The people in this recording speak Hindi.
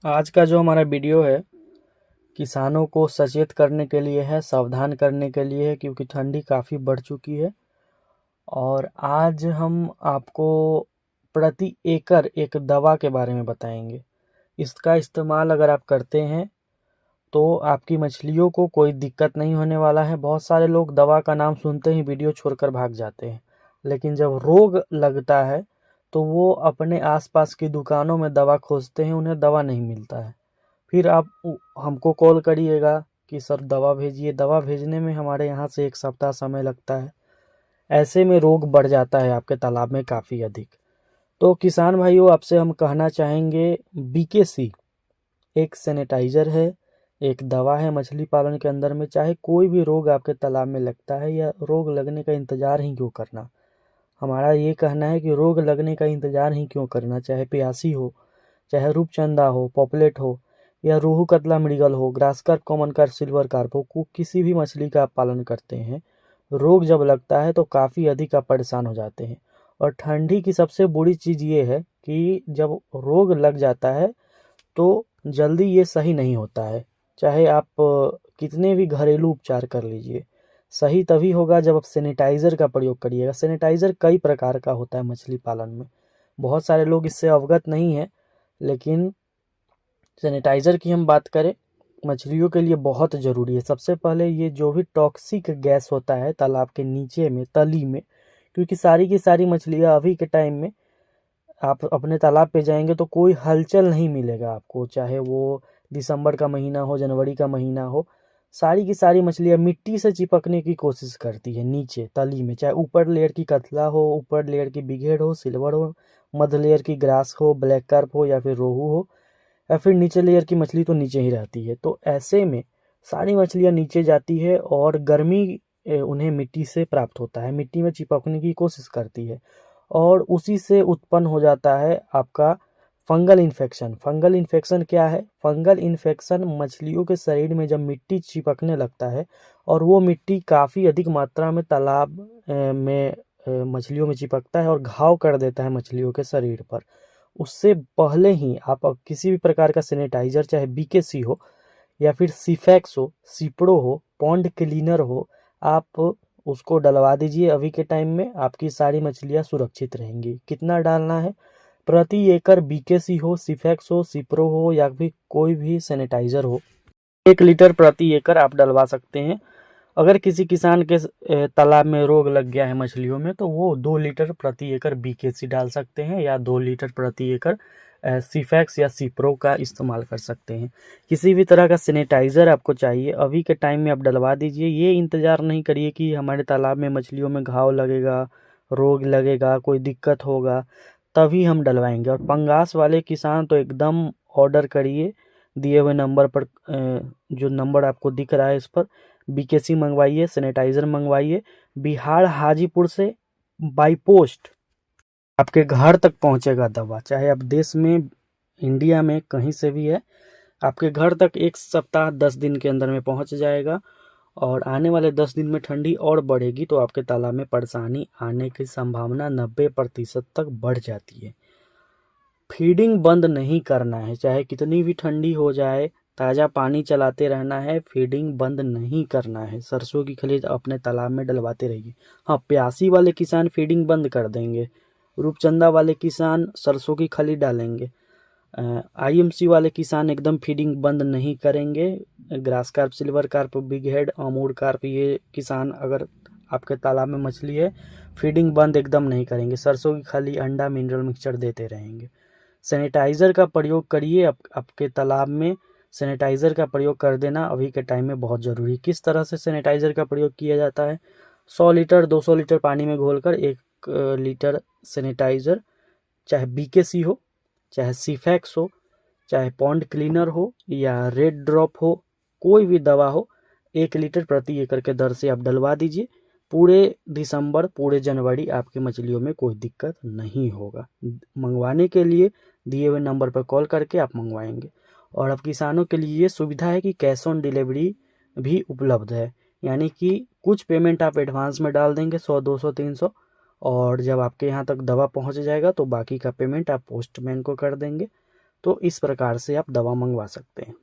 आज का जो हमारा वीडियो है किसानों को सचेत करने के लिए है, सावधान करने के लिए है, क्योंकि ठंडी काफ़ी बढ़ चुकी है। और आज हम आपको प्रति एकड़ एक दवा के बारे में बताएंगे। इसका इस्तेमाल अगर आप करते हैं तो आपकी मछलियों को कोई दिक्कत नहीं होने वाला है। बहुत सारे लोग दवा का नाम सुनते ही वीडियो छोड़कर भाग जाते हैं, लेकिन जब रोग लगता है तो वो अपने आसपास की दुकानों में दवा खोजते हैं, उन्हें दवा नहीं मिलता है। फिर आप हमको कॉल करिएगा कि सर दवा भेजिए। दवा भेजने में हमारे यहाँ से 1 सप्ताह समय लगता है। ऐसे में रोग बढ़ जाता है आपके तालाब में काफ़ी अधिक। तो किसान भाइयों, आपसे हम कहना चाहेंगे, बीकेसी एक सैनिटाइज़र है, एक दवा है मछली पालन के अंदर में। चाहे कोई भी रोग आपके तालाब में लगता है या रोग लगने का इंतज़ार ही क्यों करना, हमारा ये कहना है कि रोग लगने का इंतज़ार ही क्यों करना। चाहे प्यासी हो, चाहे रूपचंदा हो, पॉपलेट हो, या रोहू कतला मृगल हो, grass carp, common carp, silver carp हो, किसी भी मछली का आप पालन करते हैं, रोग जब लगता है तो काफ़ी अधिक आप परेशान हो जाते हैं। और ठंडी की सबसे बुरी चीज़ ये है कि जब रोग लग जाता है तो जल्दी ये सही नहीं होता है। चाहे आप कितने भी घरेलू उपचार कर लीजिए, सही तभी होगा जब आप सैनिटाइज़र का प्रयोग करिएगा। सैनिटाइज़र कई प्रकार का होता है मछली पालन में, बहुत सारे लोग इससे अवगत नहीं हैं। लेकिन सैनिटाइज़र की हम बात करें, मछलियों के लिए बहुत ज़रूरी है। सबसे पहले ये जो भी टॉक्सिक गैस होता है तालाब के नीचे में, तली में, क्योंकि सारी की सारी मछलियाँ अभी के टाइम में आप अपने तालाब पे जाएंगे तो कोई हलचल नहीं मिलेगा आपको। चाहे वो दिसंबर का महीना हो, जनवरी का महीना हो, सारी की सारी मछलियाँ मिट्टी से चिपकने की कोशिश करती है नीचे तली में। चाहे ऊपर लेयर की कतला हो, ऊपर लेयर की बिघेड़ हो, सिल्वर हो, मध्य लेयर की ग्रास हो, ब्लैक कार्प हो, या फिर रोहू हो, या फिर नीचे लेयर की मछली तो नीचे ही रहती है। तो ऐसे में सारी मछलियाँ नीचे जाती है और गर्मी उन्हें मिट्टी से प्राप्त होता है, मिट्टी में चिपकने की कोशिश करती है, और उसी से उत्पन्न हो जाता है आपका फंगल इन्फेक्शन। फंगल इन्फेक्शन क्या है? फंगल इन्फेक्शन मछलियों के शरीर में जब मिट्टी चिपकने लगता है और वो मिट्टी काफ़ी अधिक मात्रा में तालाब में मछलियों में चिपकता है और घाव कर देता है मछलियों के शरीर पर। उससे पहले ही आप किसी भी प्रकार का सैनिटाइज़र, चाहे बीकेसी हो या फिर सीफैक्स हो, सिप्रो हो, पॉन्ड क्लीनर हो, आप उसको डलवा दीजिए। अभी के टाइम में आपकी सारी मछलियाँ सुरक्षित रहेंगी। कितना डालना है? प्रति एकड़ बीकेसी हो, सीफैक्स हो, सिप्रो हो, या फिर कोई भी सैनिटाइज़र हो, 1 लीटर प्रति एकड़ आप डलवा सकते हैं। अगर किसी किसान के तालाब में रोग लग गया है मछलियों में, तो वो 2 लीटर प्रति एकड़ बीकेसी डाल सकते हैं, या 2 लीटर प्रति एकड़ सीफैक्स या सिप्रो का इस्तेमाल कर सकते हैं। किसी भी तरह का सैनिटाइज़र आपको चाहिए, अभी के टाइम में आप डलवा दीजिए। ये इंतज़ार नहीं करिए कि हमारे तालाब में मछलियों में घाव लगेगा, रोग लगेगा, कोई दिक्कत होगा, तभी हम डलवाएंगे। और पंगास वाले किसान तो एकदम ऑर्डर करिए दिए हुए नंबर पर, जो नंबर आपको दिख रहा है इस पर बीकेसी मंगवाइए, सैनिटाइज़र मंगवाइए। बिहार हाजीपुर से बाई पोस्ट आपके घर तक पहुंचेगा दवा। चाहे आप देश में, इंडिया में कहीं से भी है, आपके घर तक 1 सप्ताह 10 दिन के अंदर में पहुंच जाएगा। और आने वाले 10 दिन में ठंडी और बढ़ेगी तो आपके तालाब में परेशानी आने की संभावना 90% तक बढ़ जाती है। फीडिंग बंद नहीं करना है, चाहे कितनी भी ठंडी हो जाए, ताज़ा पानी चलाते रहना है, फीडिंग बंद नहीं करना है। सरसों की खली अपने तालाब में डलवाते रहिए। हाँ, प्यासी वाले किसान फीडिंग बंद कर देंगे, रूपचंदा वाले किसान सरसों की खली डालेंगे, आईएमसी वाले किसान एकदम फीडिंग बंद नहीं करेंगे। Grass carp, silver carp, big head, Amur carp, ये किसान अगर आपके तालाब में मछली है, फीडिंग बंद एकदम नहीं करेंगे, सरसों की खली, अंडा, मिनरल मिक्सचर देते रहेंगे। सैनिटाइज़र का प्रयोग करिए। आपके तालाब में सैनिटाइज़र का प्रयोग कर देना अभी के टाइम में बहुत ज़रूरी है। किस तरह से सैनिटाइज़र का प्रयोग किया जाता है? 100 लीटर 200 लीटर पानी में घोलकर 1 लीटर सैनिटाइज़र, चाहे बीकेसी हो, चाहे सीफैक्स हो, चाहे पॉन्ड क्लीनर हो, या रेड ड्रॉप हो, कोई भी दवा हो, 1 लीटर प्रति एकड़ के दर से आप डलवा दीजिए। पूरे दिसंबर, पूरे जनवरी आपकी मछलियों में कोई दिक्कत नहीं होगा। मंगवाने के लिए दिए हुए नंबर पर कॉल करके आप मंगवाएंगे। और अब किसानों के लिए ये सुविधा है कि कैश ऑन डिलीवरी भी उपलब्ध है, यानी कि कुछ पेमेंट आप एडवांस में डाल देंगे, 100, 200, 300, और जब आपके यहाँ तक दवा पहुँच जाएगा तो बाकी का पेमेंट आप पोस्टमैन को कर देंगे। तो इस प्रकार से आप दवा मंगवा सकते हैं।